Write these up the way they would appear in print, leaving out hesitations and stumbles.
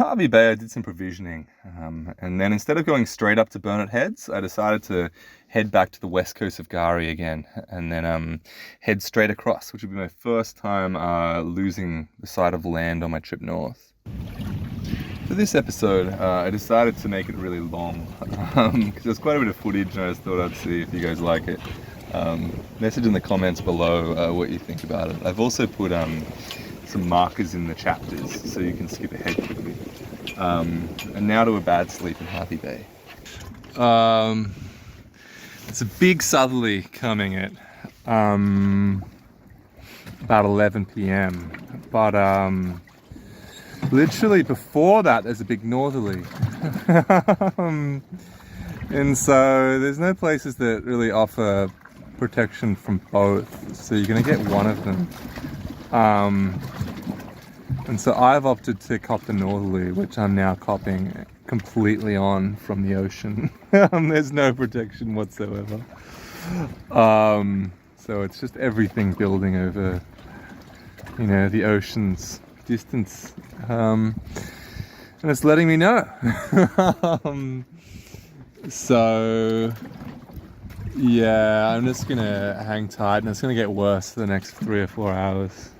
Hervey Bay, I did some provisioning, and then instead of going straight up to Burnett Heads, I decided to head back to the west coast of Gari again, and then head straight across, which would be my first time losing the sight of land on my trip north. For this episode, I decided to make it really long, because there's quite a bit of footage, and I just thought I'd see if you guys like it. Message in the comments below what you think about it. I've also put some markers in the chapters so you can skip ahead quickly. And now to a bad sleep in Hervey Bay. It's a big southerly coming at about 11 p.m. But literally before that there's a big northerly. And so there's no places that really offer protection from both, so you're going to get one of them. And so I've opted to cop the northerly, which I'm now copping completely on from the ocean. There's no protection whatsoever. So it's just everything building over, you know, the ocean's distance. And it's letting me know. So yeah, I'm just gonna hang tight, and it's gonna get worse for the next 3 or 4 hours.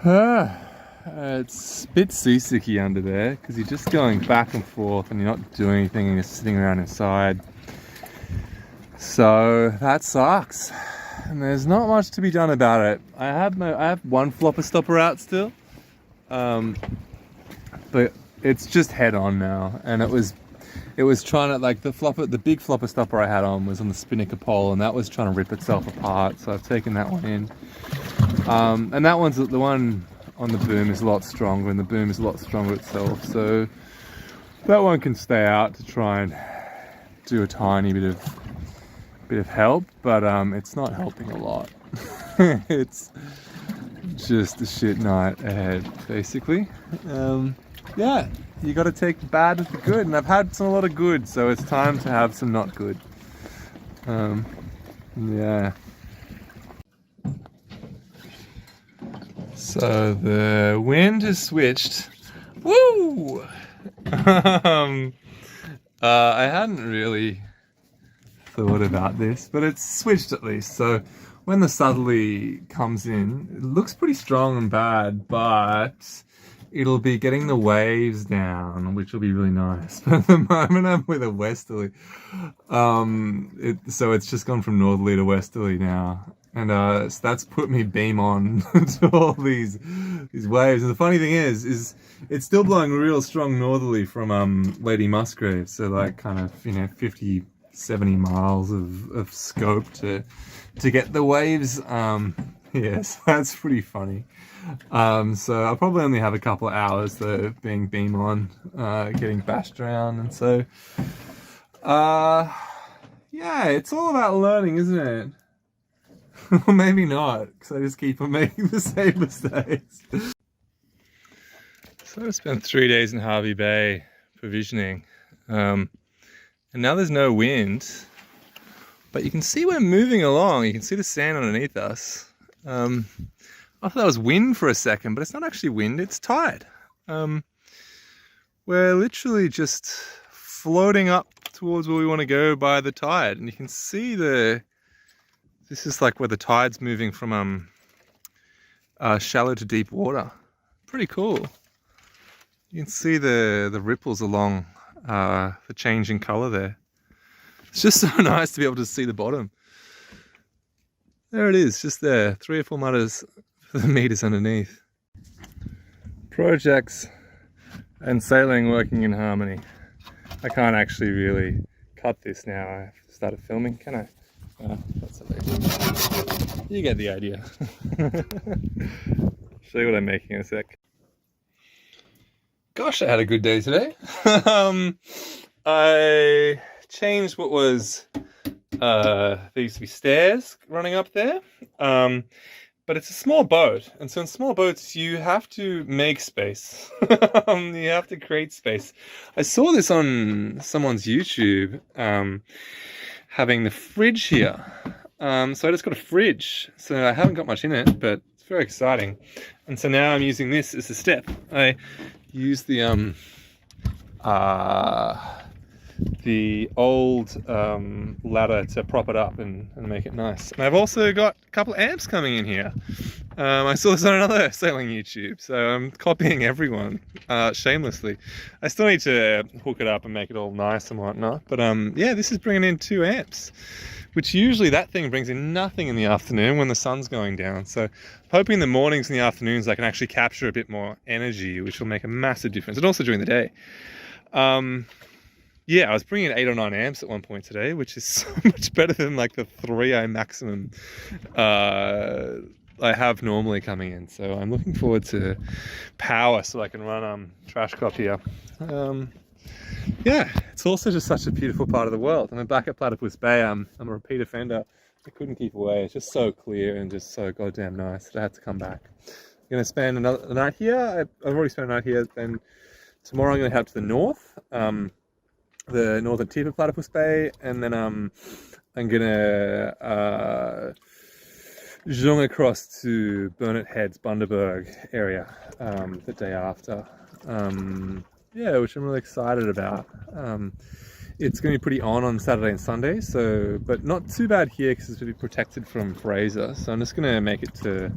It's a bit seasicky under there because you're just going back and forth and you're not doing anything and you're sitting around inside. So that sucks, and there's not much to be done about it. I have one flopper stopper out still, but it's just head on now, and it was trying to, like, the big flopper stopper I had on was on the spinnaker pole, and that was trying to rip itself apart, so I've taken that one in. And that one's, the one on the boom is a lot stronger, and the boom is a lot stronger itself, so that one can stay out to try and do a tiny bit of help, but it's not helping a lot. It's just a shit night ahead, basically. Yeah, you got to take the bad with the good, and I've had a lot of good, so it's time to have some not good. Yeah. So the wind has switched. Woo! I hadn't really thought about this, but it's switched at least. So when the southerly comes in, it looks pretty strong and bad, but it'll be getting the waves down, which will be really nice. But at the moment I'm with a westerly. So it's just gone from northerly to westerly now. And so that's put me beam on to all these waves. And the funny thing is it's still blowing real strong northerly from Lady Musgrave. So like kind of, you know, 50, 70 miles of scope to get the waves. Yes, that's pretty funny. So I'll probably only have a couple of hours though of being beam on, getting bashed around, and so yeah, it's all about learning, isn't it? Or maybe not, because I just keep on making the same mistakes. So I spent 3 days in Hervey Bay provisioning, and now there's no wind, but you can see we're moving along. You can see the sand underneath us. I thought that was wind for a second, but it's not actually wind, it's tide. We're literally just floating up towards where we want to go by the tide, and you can see this is like where the tide's moving from shallow to deep water. Pretty cool. You can see the ripples along the changing colour there. It's just so nice to be able to see the bottom. There it is, just there, 3 or 4 meters underneath. Projects and sailing working in harmony. I can't actually really cut this now. I've started filming, can I? That's amazing. You get the idea. Show you what I'm making in a sec. Gosh, I had a good day today. I changed what was there used to be stairs running up there, but it's a small boat, and so in small boats you have to make space. You have to create space. I saw this on someone's YouTube, having the fridge here, so I just got a fridge. So I haven't got much in it, but it's very exciting. And so now I'm using this as a step. I use the old ladder to prop it up and make it nice. And I've also got a couple of amps coming in here. I saw this on another sailing YouTube, so I'm copying everyone shamelessly. I still need to hook it up and make it all nice and whatnot, but yeah, this is bringing in 2 amps, which usually that thing brings in nothing in the afternoon when the sun's going down. So hoping in the mornings and the afternoons I can actually capture a bit more energy, which will make a massive difference, and also during the day. Yeah, I was bringing in 8 or 9 amps at one point today, which is so much better than like the 3 I maximum I have normally coming in. So I'm looking forward to power so I can run trash cop here. Yeah, it's also just such a beautiful part of the world. I'm back at Platypus Bay. I'm a repeat offender. I couldn't keep away. It's just so clear and just so goddamn nice that I had to come back. I'm going to spend a night here. I've already spent a night here. Then tomorrow I'm going to head to the north. The northern tip of Platypus Bay, and then I'm gonna zhong across to Burnett Heads, Bundaberg area the day after. Yeah, which I'm really excited about. It's going to be pretty on Saturday and Sunday, so but not too bad here because it's going to be protected from Fraser. So I'm just going to make it to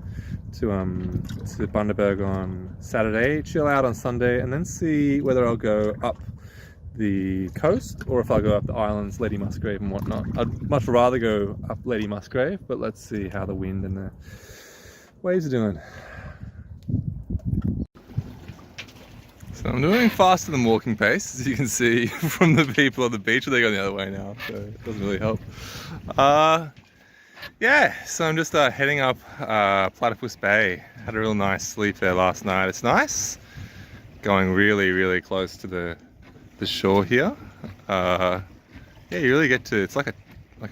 Bundaberg on Saturday, chill out on Sunday, and then see whether I'll go up the coast or if I go up the islands, Lady Musgrave and whatnot. I'd much rather go up Lady Musgrave, but let's see how the wind and the waves are doing. So I'm doing faster than walking pace, as you can see from the people on the beach. They're going the other way now, so it doesn't really help. Yeah, so I'm just heading up Platypus Bay. Had a real nice sleep there last night. It's nice going really, really close to the shore here. Yeah, you really get to, it's like a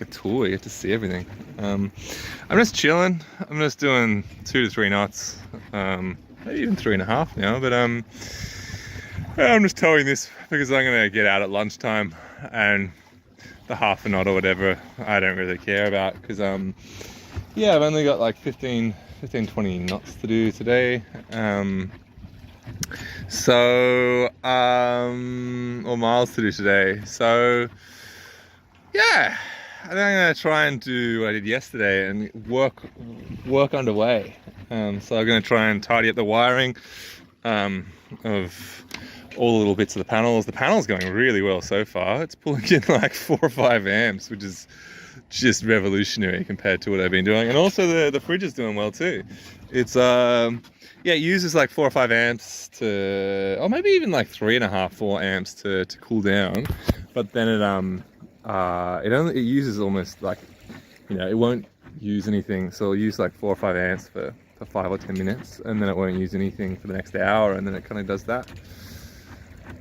tour, you get to see everything. I'm just chilling. I'm just doing 2 to 3 knots, maybe even 3.5 now, but I'm just towing this because I'm gonna get out at lunchtime, and the half a knot or whatever I don't really care about because yeah, I've only got like 15-20 knots to do today. Or miles to do today. So yeah, I think I'm gonna try and do what I did yesterday and work underway. So I'm gonna try and tidy up the wiring of all the little bits of the panels. The panel's going really well so far. It's pulling in like 4 or 5 amps, which is just revolutionary compared to what I've been doing. And also the fridge is doing well too. It's yeah, it uses like 4 or 5 amps to, or maybe even like 3.5-4 amps to cool down. But then it uses almost like, you know, it won't use anything. So it'll use like 4 or 5 amps for 5 or 10 minutes, and then it won't use anything for the next hour, and then it kind of does that.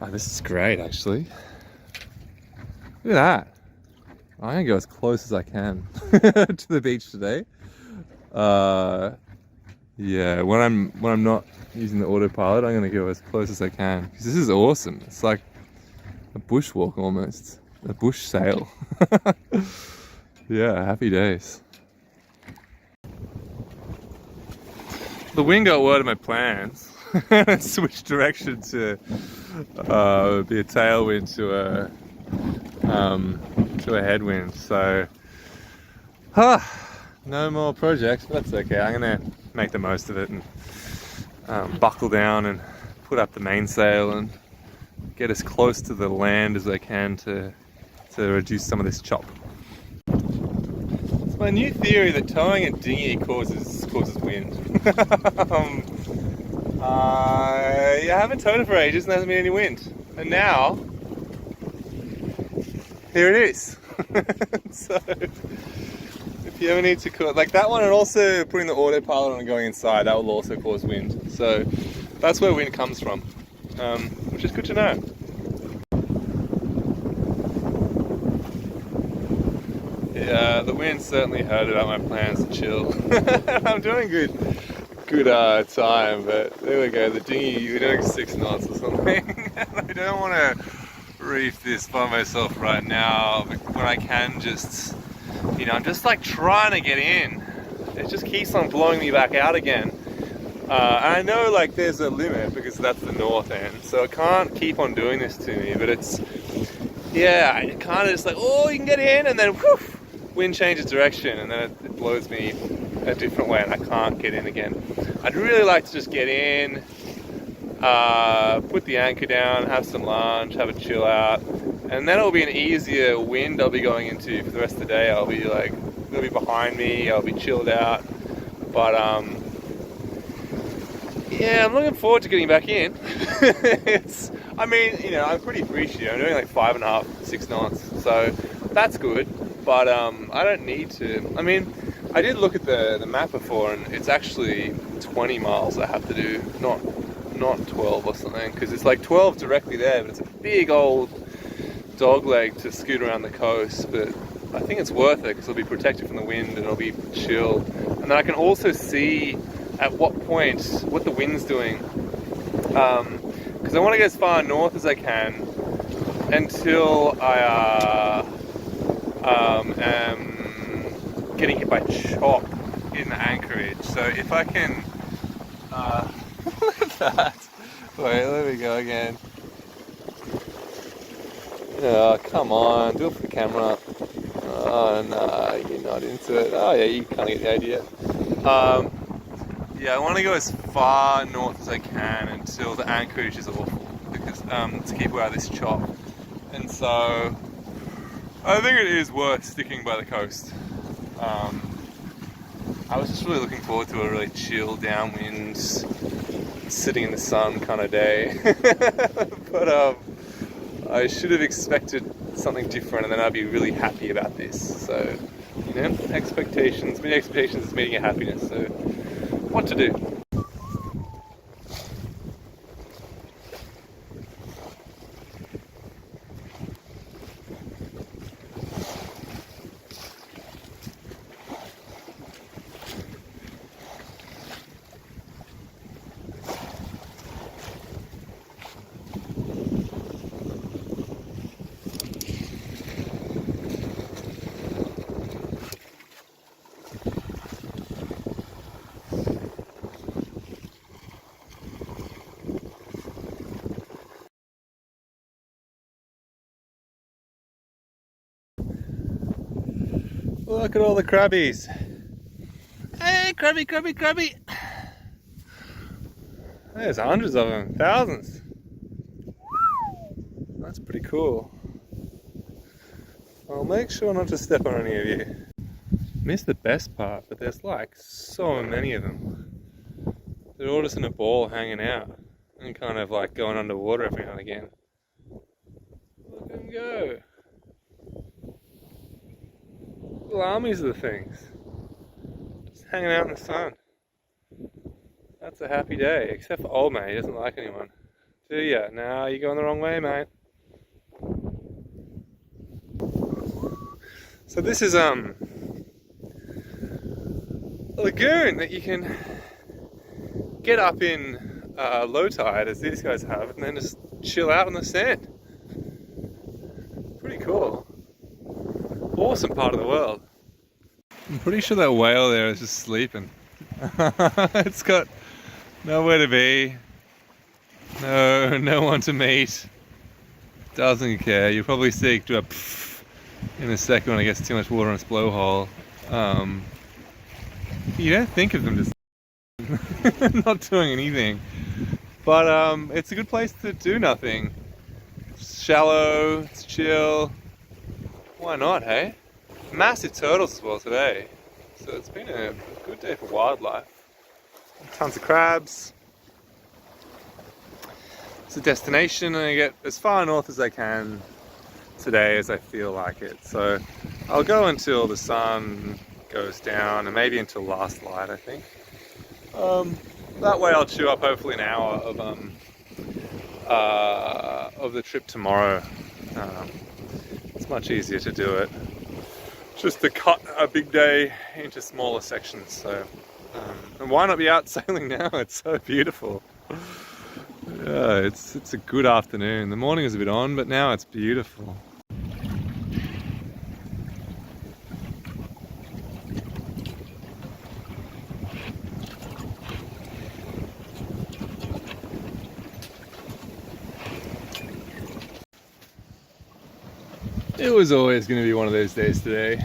Oh, this is great, actually. Look at that. I'm gonna go as close as I can to the beach today. Yeah, when I'm not using the autopilot, I'm gonna go as close as I can because this is awesome. It's like a bushwalk almost, a bush sail. Yeah, happy days. The wind got word of my plans and switched direction to be a tailwind to a headwind. So, no more projects, but that's okay. I'm gonna make the most of it and buckle down and put up the mainsail and get as close to the land as I can to reduce some of this chop. It's my new theory that towing a dinghy causes wind. I haven't towed it for ages and there hasn't been any wind, and now here it is. So if you ever need to like that one, and also putting the autopilot on and going inside, that will also cause wind. So that's where wind comes from, which is good to know. Yeah, the wind certainly heard about my plans to chill. I'm doing good time, but there we go. The dinghy, we're doing 6 knots or something. I don't want to reef this by myself right now, but when I can just, you know, I'm just like trying to get in. It just keeps on blowing me back out again. And I know like there's a limit because that's the north end, so it can't keep on doing this to me, but it's, yeah, it kind of just like, oh, you can get in, and then whew, wind changes direction, and then it blows me a different way, and I can't get in again. I'd really like to just get in, put the anchor down, have some lunch, have a chill out, and then it'll be an easier wind I'll be going into for the rest of the day. I'll be like, it'll be behind me, I'll be chilled out, but yeah, I'm looking forward to getting back in. I mean, you know, I'm pretty appreciative. I'm doing like 5.5, 6 knots, so that's good. But I don't need to. I mean, I did look at the map before, and it's actually 20 miles I have to do, not 12 or something, because it's like 12 directly there, but it's a big old dog leg to scoot around the coast. But I think it's worth it because it'll be protected from the wind and it'll be chill. And then I can also see at what point, what the wind's doing, because I want to get as far north as I can until I am getting hit by chop in the anchorage. So if I can, look at that. Wait, let me go again. Oh, come on, do it for the camera. Oh no, you're not into it. Oh yeah, you kind of get the idea. Yeah, I want to go as far north as I can until the anchorage is awful, because to keep out of this chop. And so I think it is worth sticking by the coast. I was just really looking forward to a really chill, downwind, sitting in the sun kind of day. But I should have expected something different, and then I'd be really happy about this. So, you know, expectations. Meeting expectations is meeting your happiness. So, what to do? Look at all the crabbies. Hey, crabby, crabby, crabby. There's hundreds of them, thousands. That's pretty cool. I'll make sure not to step on any of you. Missed the best part, but there's like so many of them. They're all just in a ball hanging out and kind of like going underwater every now and again. Look at them go. Little armies of the things. Just hanging out in the sun. That's a happy day, except for old mate, he doesn't like anyone. Do ya? Nah, you're going the wrong way, mate. So this is a lagoon that you can get up in low tide, as these guys have, and then just chill out on the sand. Pretty cool. Awesome part of the world. I'm pretty sure that whale there is just sleeping. It's got nowhere to be, no one to meet, doesn't care. You'll probably see it do a pfft in a second when it gets too much water in its blowhole. You don't think of them just not doing anything, but it's a good place to do nothing. It's shallow, it's chill. Why not, hey? Massive turtles as well today. So it's been a good day for wildlife. Tons of crabs. It's a destination, and I get as far north as I can today as I feel like it. So I'll go until the sun goes down, and maybe until last light, I think. That way I'll chew up hopefully an hour of the trip tomorrow. It's much easier to do it. Just to cut a big day into smaller sections. So, and why not be out sailing now? It's so beautiful. Yeah, it's a good afternoon. The morning is a bit on, but now it's beautiful. It was always going to be one of those days today.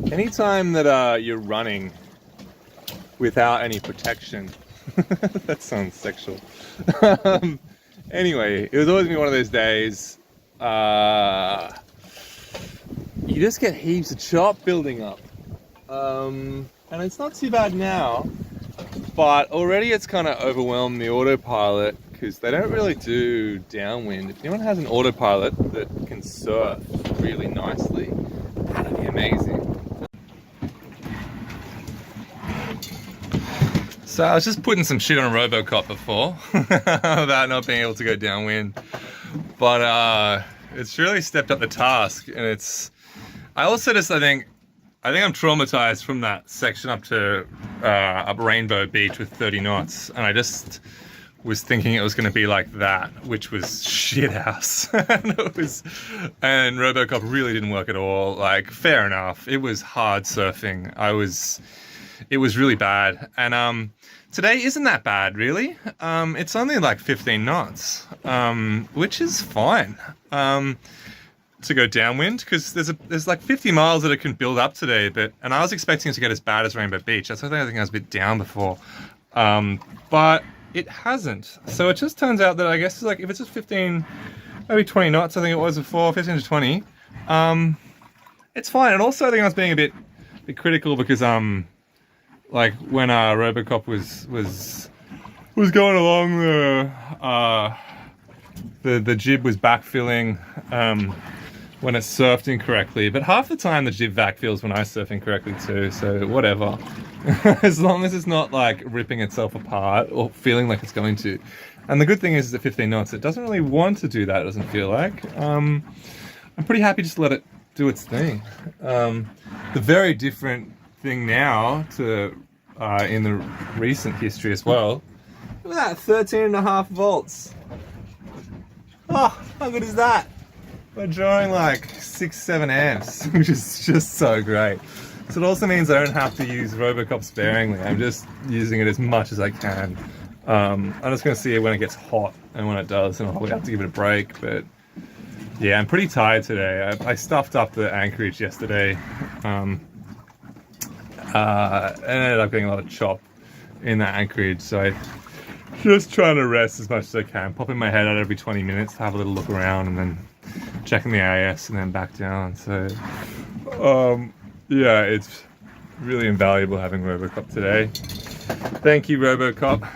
Anytime that you're running without any protection, that sounds sexual. Anyway, it was always going to be one of those days. You just get heaps of chop building up. And it's not too bad now, but already it's kind of overwhelmed the autopilot because they don't really do downwind. If anyone has an autopilot that can surf really nicely, that'd be amazing. So I was just putting some shit on a RoboCop before about not being able to go downwind, but it's really stepped up the task, and I also just I think I'm traumatized from that section up to up Rainbow Beach with 30 knots, and I just was thinking it was going to be like that, which was shit house. and RoboCop really didn't work at all. Like, fair enough, it was hard surfing. It was really bad, and today isn't that bad really. It's only like 15 knots, which is fine. To go downwind, because there's like 50 miles that it can build up today, and I was expecting it to get as bad as Rainbow Beach. That's why I think I was a bit down before, but it hasn't. So it just turns out that I guess like if it's just 15, maybe 20 knots, I think it was before, 15 to 20, it's fine. And also I think I was being a bit critical because like when RoboCop was going along, the jib was backfilling when it surfed incorrectly, but half the time the jib backfills when I surf incorrectly too, so whatever. As long as it's not like ripping itself apart or feeling like it's going to. And the good thing is at 15 knots, it doesn't really want to do that, it doesn't feel like. I'm pretty happy just to let it do its thing. The very different thing now to in the recent history as well. Look at that, 13.5 volts. Oh, how good is that? We're drawing like 6-7 amps, which is just so great. So it also means I don't have to use RoboCop sparingly. I'm just using it as much as I can. I'm just going to see it when it gets hot, and when it does, and I'll probably have to give it a break. But yeah, I'm pretty tired today. I stuffed up the anchorage yesterday. And ended up getting a lot of chop in that anchorage, so I just trying to rest as much as I can, popping my head out every 20 minutes to have a little look around, and then checking the AIS and then back down. So yeah, it's really invaluable having RoboCop today. Thank you, RoboCop.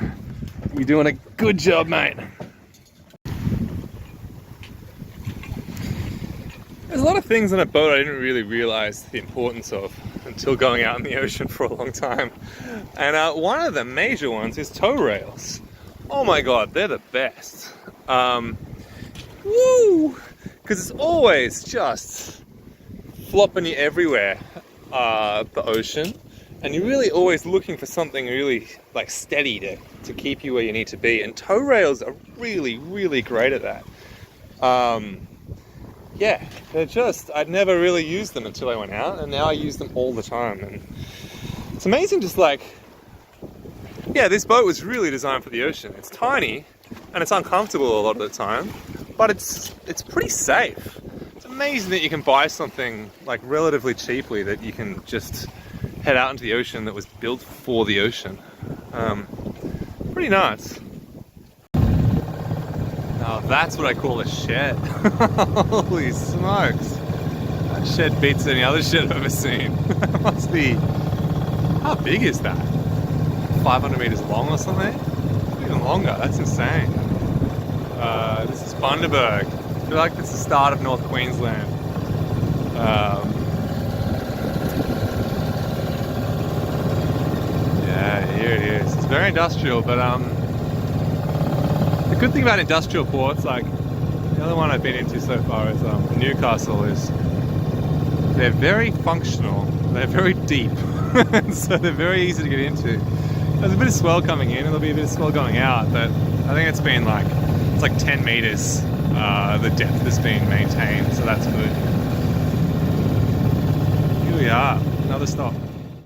You're doing a good job, mate. There's a lot of things on a boat I didn't really realize the importance of until going out in the ocean for a long time. And one of the major ones is tow rails. Oh my god, they're the best. Woo! Because it's always just flopping you everywhere, the ocean. And you're really always looking for something really like steady to keep you where you need to be. And tow rails are really, really great at that. Yeah, I'd never really used them until I went out, and now I use them all the time. And it's amazing, just like, yeah, this boat was really designed for the ocean. It's tiny, and it's uncomfortable a lot of the time, but it's pretty safe. It's amazing that you can buy something like relatively cheaply that you can just head out into the ocean that was built for the ocean. Pretty nice. Now that's what I call a shed. Holy smokes. That shed beats any other shed I've ever seen. It must be, how big is that? 500 meters long or something? Even longer, that's insane. This is Bundaberg. I feel like it's the start of North Queensland. Yeah, here it is. It's very industrial, but the good thing about industrial ports, like the other one I've been into so far is Newcastle, is they're very functional, they're very deep, so they're very easy to get into. There's a bit of swell coming in, there'll be a bit of swell going out, but I think it's been like, it's like 10 meters, the depth has been maintained, so that's good. Here we are, another stop.